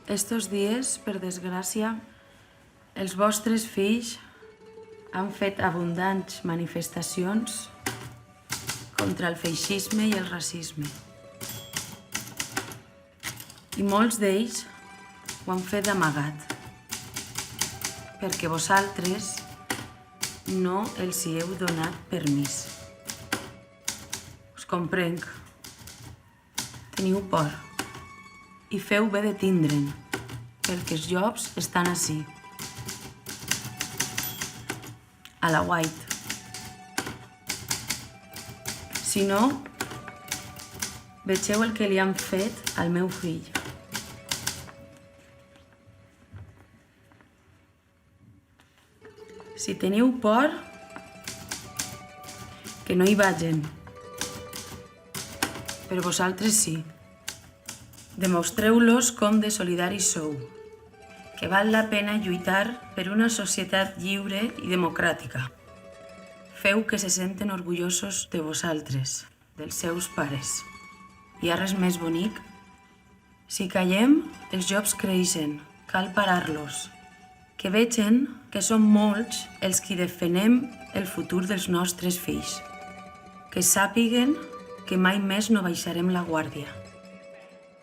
Estos dies, per desgràcia, els vostres fills han fet abundants manifestacions contra el feixisme i el racisme. I molts d'ells ho han fet d'amagat, perquè vosaltres no els hi heu donat permís. Us comprenc. Teniu por. I feu bé de tindre'n, perquè els llops estan ací, a la White. Si no, vegeu el que li han fet al meu fill. Si teniu por, que no hi vagin. Però vosaltres sí. Demostreu-los com de solidaris sou, que val la pena lluitar per una societat lliure i democràtica. Feu que se senten orgullosos de vosaltres, dels seus pares. Hi ha res més bonic? Si callem, els llops creixen, cal parar-los. Que vegen que som molts els qui defenem el futur dels nostres fills. Que sàpiguen que mai més no baixarem la guàrdia.